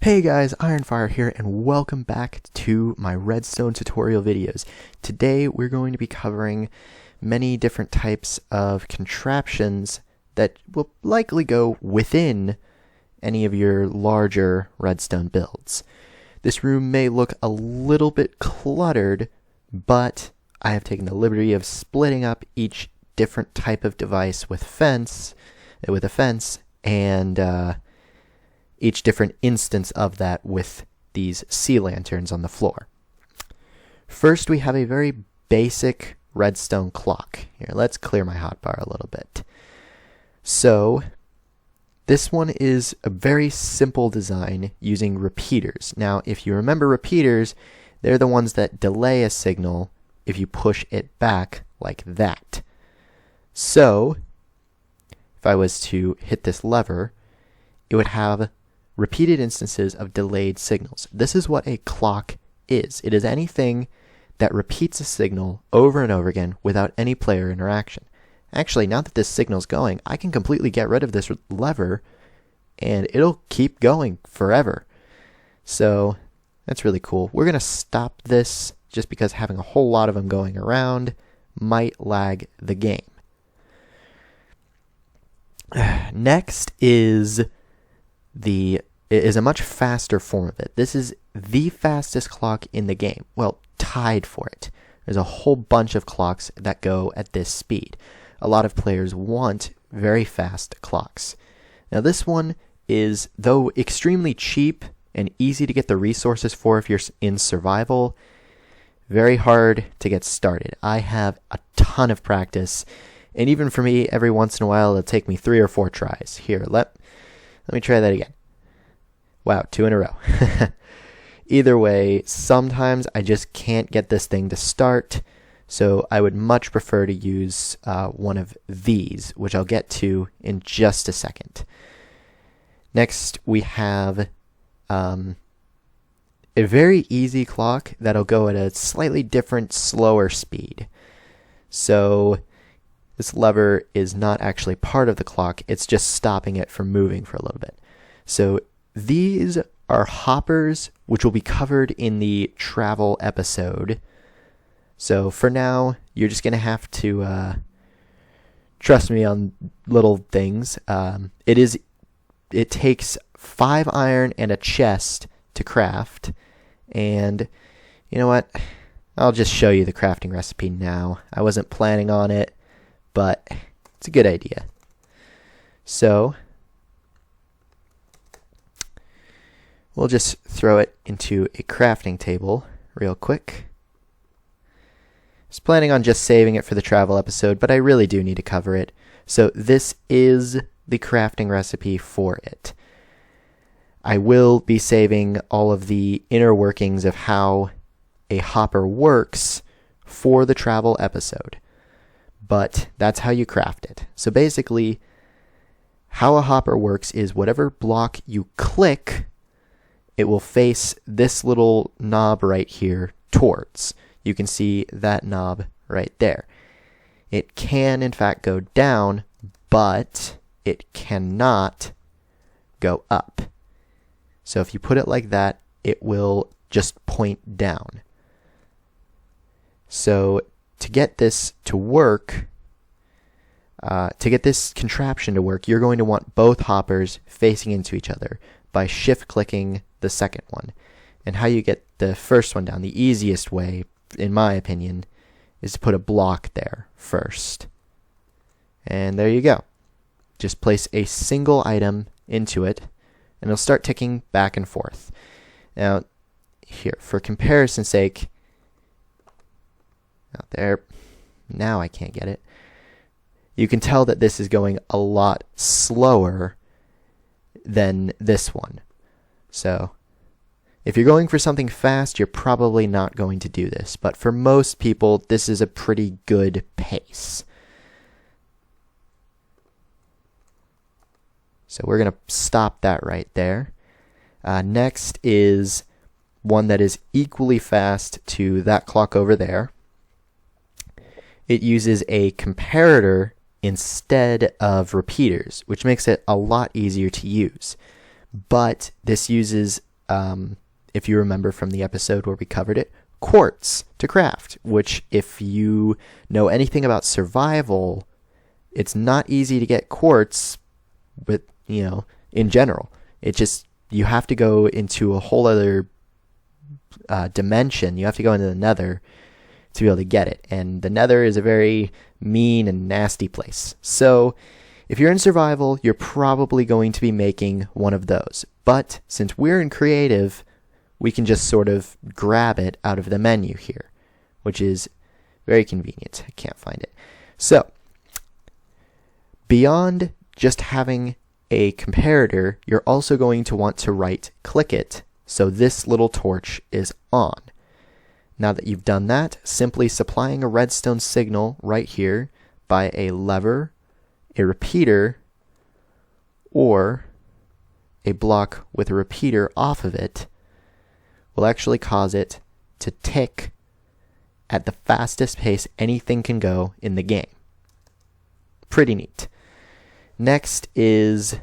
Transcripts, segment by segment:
Hey guys, Ironfire here, and welcome back to my Redstone tutorial videos. Today we're going to be covering many different types of contraptions that will likely go within any of your larger Redstone builds. This room may look a little bit cluttered, but I have taken the liberty of splitting up each different type of device with a fence, and each different instance of that with these sea lanterns on the floor. First, we have a very basic redstone clock. Here, let's clear my hotbar a little bit. So, this one is a very simple design using repeaters. Now, if you remember repeaters, they're the ones that delay a signal if you push it back like that. So, if I was to hit this lever, it would have repeated instances of delayed signals. This is what a clock is. It is anything that repeats a signal over and over again without any player interaction. Actually, now that this signal's going, I can completely get rid of this lever and it'll keep going forever. So that's really cool. We're going to stop this just because having a whole lot of them going around might lag the game. Next is a much faster form of it. This is the fastest clock in the game. Well, tied for it. There's a whole bunch of clocks that go at this speed. A lot of players want very fast clocks. Now this one is, though extremely cheap and easy to get the resources for if you're in survival, very hard to get started. I have a ton of practice, and even for me, every once in a while it'll take me 3 or 4 tries. Here, let me try that again. Wow, 2 in a row. Either way, sometimes I just can't get this thing to start, so I would much prefer to use one of these, which I'll get to in just a second. Next, we have a very easy clock that'll go at a slightly different, slower speed. So this lever is not actually part of the clock, it's just stopping it from moving for a little bit. So these are hoppers, which will be covered in the travel episode. So for now, you're just going to have to trust me on little things. It takes 5 iron and a chest to craft. And you know what? I'll just show you the crafting recipe now. I wasn't planning on it, but it's a good idea. So we'll just throw it into a crafting table real quick. I was planning on just saving it for the travel episode, but I really do need to cover it. So this is the crafting recipe for it. I will be saving all of the inner workings of how a hopper works for the travel episode. But that's how you craft it. So basically, how a hopper works is whatever block you click, it will face this little knob right here towards. You can see that knob right there. It can, in fact, go down, but it cannot go up. So if you put it like that, it will just point down. So to get this to work, to get this contraption to work, you're going to want both hoppers facing into each other by shift-clicking the second one. And how you get the first one down, the easiest way, in my opinion, is to put a block there first. And there you go. Just place a single item into it, and it'll start ticking back and forth. Now, here, for comparison's sake, out there, now I can't get it. You can tell that this is going a lot slower than this one. So if you're going for something fast, you're probably not going to do this. But for most people, this is a pretty good pace. So we're going to stop that right there. Next is one that is equally fast to that clock over there. It uses a comparator instead of repeaters, which makes it a lot easier to use. But this uses if you remember from the episode where we covered it, quartz to craft, which if you know anything about survival, it's not easy to get quartz with, in general. It just, you have to go into a whole other dimension. You have to go into the nether to be able to get it. And the nether is a very mean and nasty place. So if you're in survival, you're probably going to be making one of those. But since we're in creative, we can just sort of grab it out of the menu here, which is very convenient. I can't find it. So beyond just having a comparator, you're also going to want to right-click it so this little torch is on. Now that you've done that, simply supplying a redstone signal right here by a lever, a repeater, or a block with a repeater off of it will actually cause it to tick at the fastest pace anything can go in the game. Pretty neat. Next is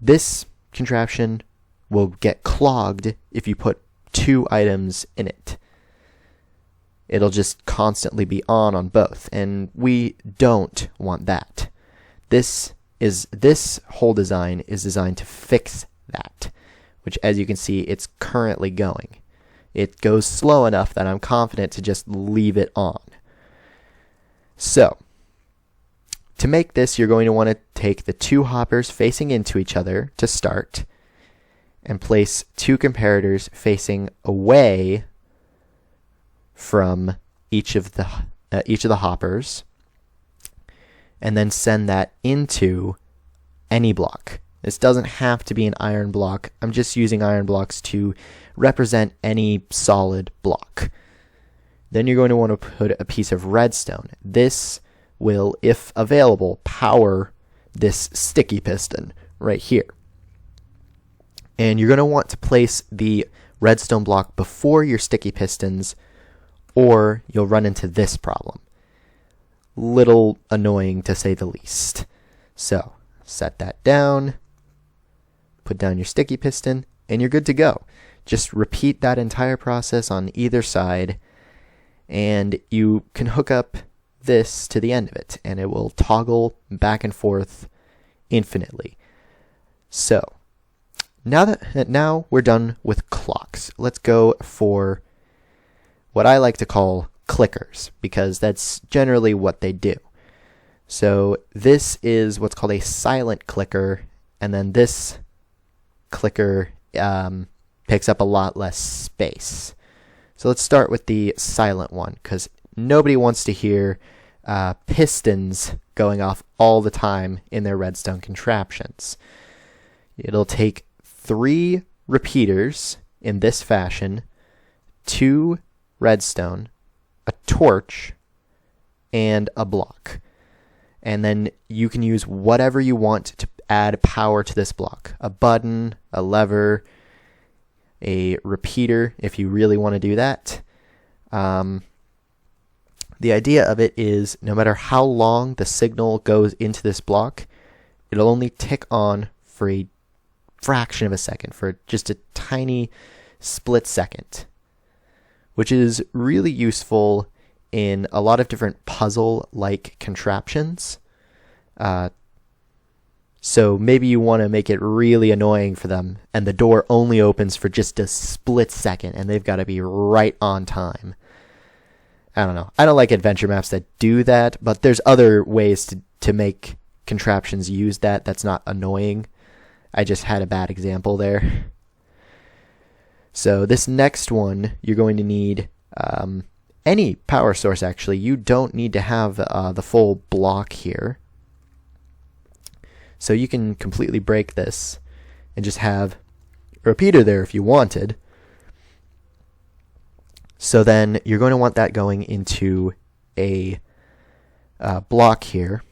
this contraption will get clogged if you put 2 items in it. It'll just constantly be on both, and we don't want that. This whole design is designed to fix that, which, as you can see, it's currently going. It goes slow enough that I'm confident to just leave it on. So to make this, you're going to want to take the 2 hoppers facing into each other to start and place 2 comparators facing away from each of the hoppers, and then send that into any block. This doesn't have to be an iron block. I'm just using iron blocks to represent any solid block. Then you're going to want to put a piece of redstone. This will, if available, power this sticky piston right here. And you're going to want to place the redstone block before your sticky pistons, or you'll run into this problem. Little annoying to say the least. So set that down, put down your sticky piston, and you're good to go. Just repeat that entire process on either side, and you can hook up this to the end of it, and it will toggle back and forth infinitely. So now we're done with clocks. Let's go for what I like to call clickers, because that's generally what they do. So this is what's called a silent clicker, and then this clicker picks up a lot less space. So let's start with the silent one, because nobody wants to hear pistons going off all the time in their redstone contraptions. It'll take 3 repeaters in this fashion, 2 redstone, a torch, and a block. And then you can use whatever you want to add power to this block. A button, a lever, a repeater if you really want to do that. The idea of it is no matter how long the signal goes into this block, it'll only tick on for a fraction of a second, for just a tiny split second, which is really useful in a lot of different puzzle-like contraptions. So maybe you want to make it really annoying for them, and the door only opens for just a split second, and they've got to be right on time. I don't know. I don't like adventure maps that do that, but there's other ways to make contraptions use that that's not annoying. I just had a bad example there. So this next one, you're going to need any power source, actually. You don't need to have the full block here. So you can completely break this and just have a repeater there if you wanted. So then you're going to want that going into a block here.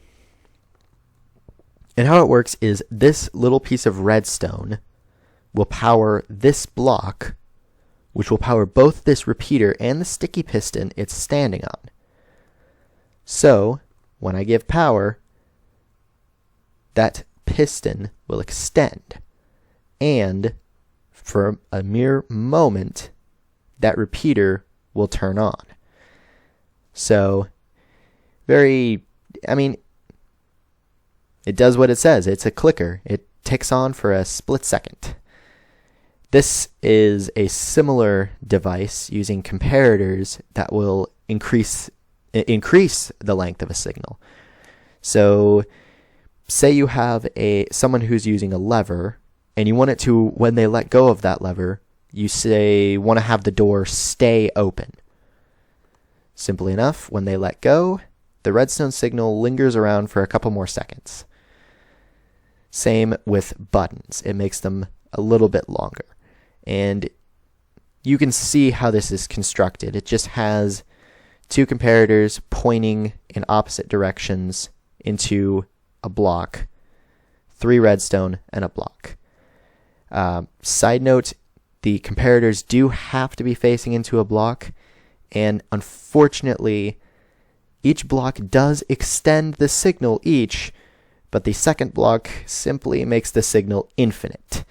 And how it works is this little piece of redstone will power this block, which will power both this repeater and the sticky piston it's standing on. So when I give power, that piston will extend, and for a mere moment, that repeater will turn on. So, it does what it says. It's a clicker. It ticks on for a split second. This is a similar device using comparators that will increase the length of a signal. So, say you have someone who's using a lever, and you want it to, when they let go of that lever, you want to have the door stay open. Simply enough, when they let go, the redstone signal lingers around for a couple more seconds. Same with buttons. It makes them a little bit longer. And you can see how this is constructed. It just has two comparators pointing in opposite directions into a block, 3 redstone, and a block. Side note, the comparators do have to be facing into a block, and unfortunately, each block does extend the signal each, but the second block simply makes the signal infinite.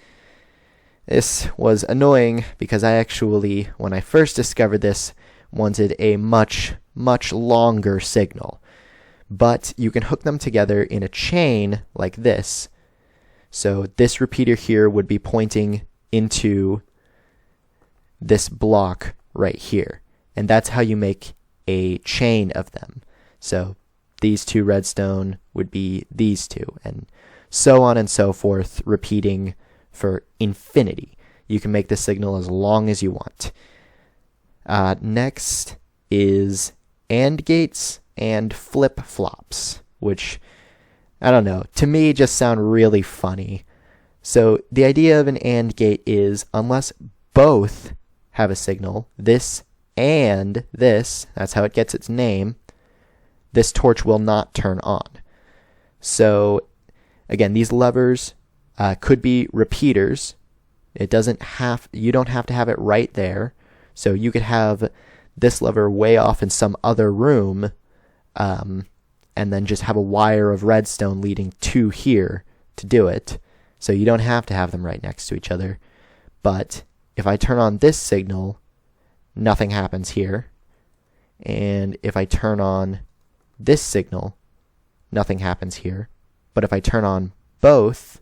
This was annoying because I actually, when I first discovered this, wanted a much, much longer signal. But you can hook them together in a chain like this. So this repeater here would be pointing into this block right here. And that's how you make a chain of them. So these 2 redstone would be these 2, and so on and so forth, repeating for infinity. You can make the signal as long as you want. Next is AND gates and flip-flops, which, I don't know, to me just sound really funny. So the idea of an AND gate is, unless both have a signal, this and this, that's how it gets its name, this torch will not turn on. So again, these levers could be repeaters. You don't have to have it right there. So you could have this lever way off in some other room, and then just have a wire of redstone leading to here to do it. So you don't have to have them right next to each other. But if I turn on this signal, nothing happens here. And if I turn on this signal, nothing happens here. But if I turn on both,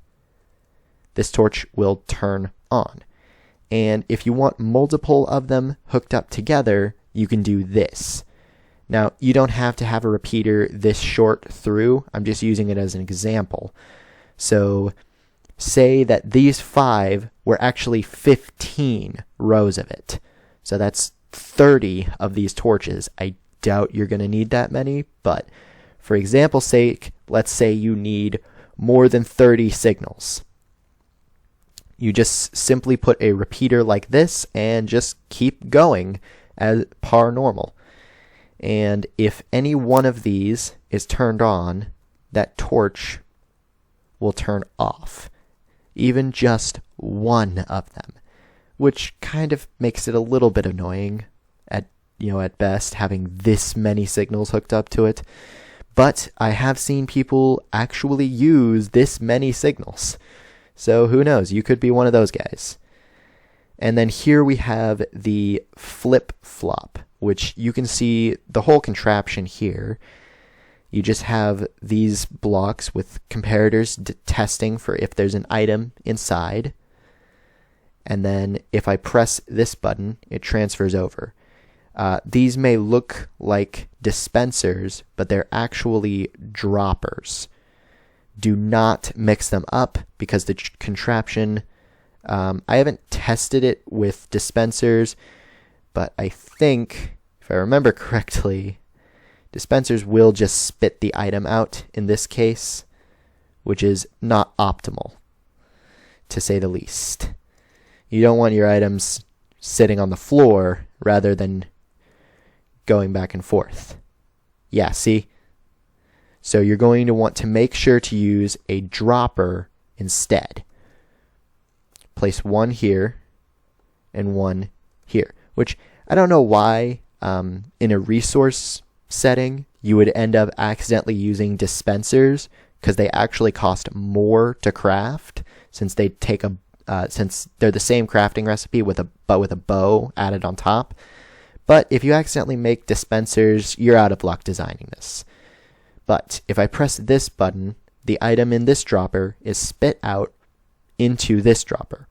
this torch will turn on. And if you want multiple of them hooked up together, you can do this. Now, you don't have to have a repeater this short through. I'm just using it as an example. So say that these 5 were actually 15 rows of it. So that's 30 of these torches. I doubt you're going to need that many, but for example's sake, let's say you need more than 30 signals. You just simply put a repeater like this and just keep going as par normal. And if any one of these is turned on, that torch will turn off. Even just one of them, which kind of makes it a little bit annoying at best, having this many signals hooked up to it. But I have seen people actually use this many signals. So who knows? You could be one of those guys. And then here we have the flip-flop, which you can see the whole contraption here. You just have these blocks with comparators testing for if there's an item inside. And then if I press this button, it transfers over. These may look like dispensers, but they're actually droppers. Do not mix them up because the contraption, I haven't tested it with dispensers, but I think, if I remember correctly, dispensers will just spit the item out in this case, which is not optimal, to say the least. You don't want your items sitting on the floor rather than going back and forth. Yeah, see? So you're going to want to make sure to use a dropper instead. Place one here and one here, which I don't know why in a resource setting you would end up accidentally using dispensers, because they actually cost more to craft since they take since they're the same crafting recipe but with a bow added on top. But if you accidentally make dispensers, you're out of luck designing this. But if I press this button, the item in this dropper is spit out into this dropper.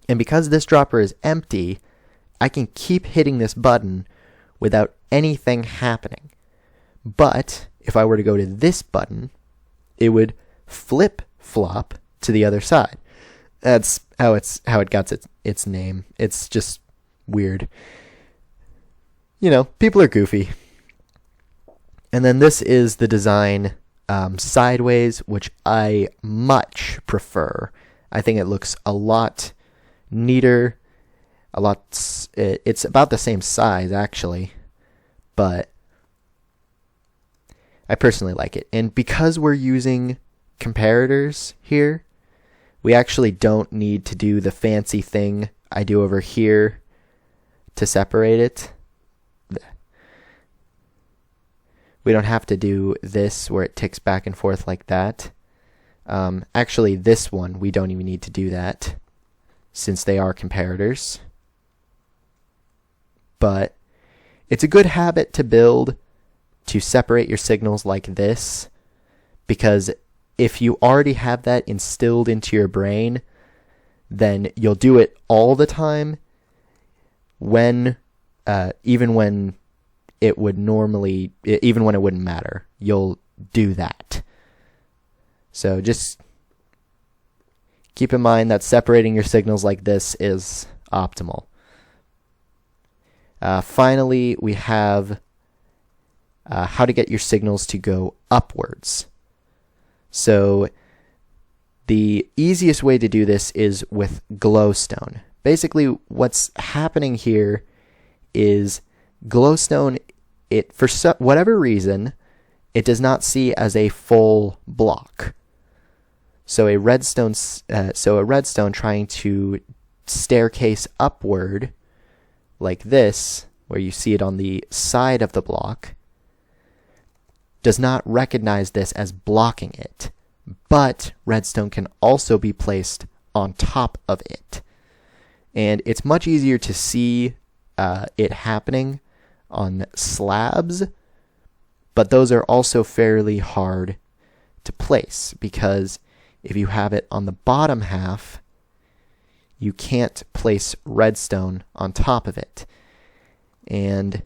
And because this dropper is empty, I can keep hitting this button without anything happening. But if I were to go to this button, it would flip-flop to the other side. That's how it got its name. It's just weird. You know, people are goofy. And then this is the design sideways, which I much prefer. I think it looks a lot neater. It's about the same size, actually. But I personally like it. And because we're using comparators here, we actually don't need to do the fancy thing I do over here to separate it. We don't have to do this where it ticks back and forth like that. Actually, this one, we don't even need to do that since they are comparators. But it's a good habit to build to separate your signals like this, because if you already have that instilled into your brain, then you'll do it all the time even when it wouldn't matter. You'll do that. So just keep in mind that separating your signals like this is optimal. Finally, we have how to get your signals to go upwards. So the easiest way to do this is with glowstone. Basically, what's happening here is glowstone, for whatever reason, it does not see as a full block. So a redstone trying to staircase upward like this, where you see it on the side of the block, does not recognize this as blocking it. But redstone can also be placed on top of it. And it's much easier to see it happening on slabs, but those are also fairly hard to place, because if you have it on the bottom half, you can't place redstone on top of it. And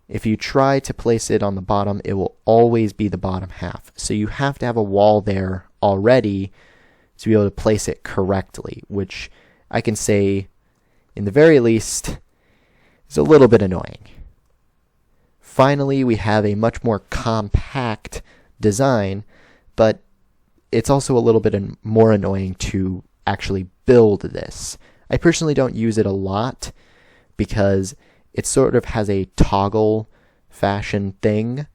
if you try to place it on the bottom, it will always be the bottom half. So you have to have a wall there already to be able to place it correctly, which I can say, in the very least, is a little bit annoying. Finally, we have a much more compact design, but it's also a little bit more annoying to actually build this. I personally don't use it a lot because it sort of has a toggle fashion thing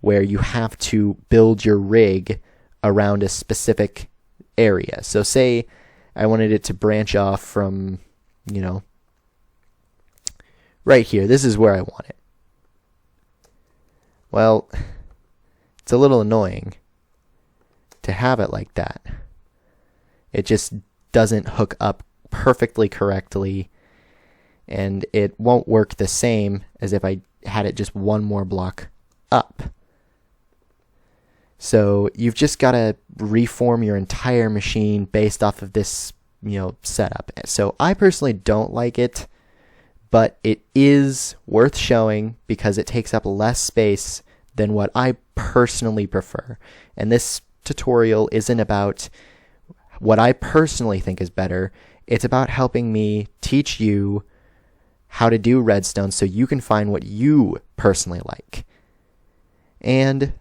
where you have to build your rig around a specific area. So say I wanted it to branch off from, right here. This is where I want it. Well, it's a little annoying to have it like that. It just doesn't hook up perfectly correctly, and it won't work the same as if I had it just one more block up. So you've just got to reform your entire machine based off of this, setup. So I personally don't like it, but it is worth showing because it takes up less space than what I personally prefer. And this tutorial isn't about what I personally think is better. It's about helping me teach you how to do redstone so you can find what you personally like. And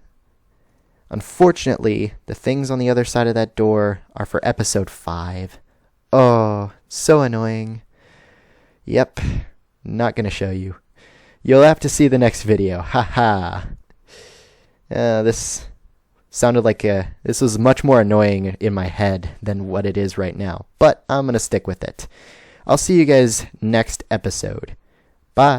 unfortunately, the things on the other side of that door are for episode 5. Oh, so annoying. Yep, not going to show you. You'll have to see the next video. Haha. This sounded like this was much more annoying in my head than what it is right now. But I'm going to stick with it. I'll see you guys next episode.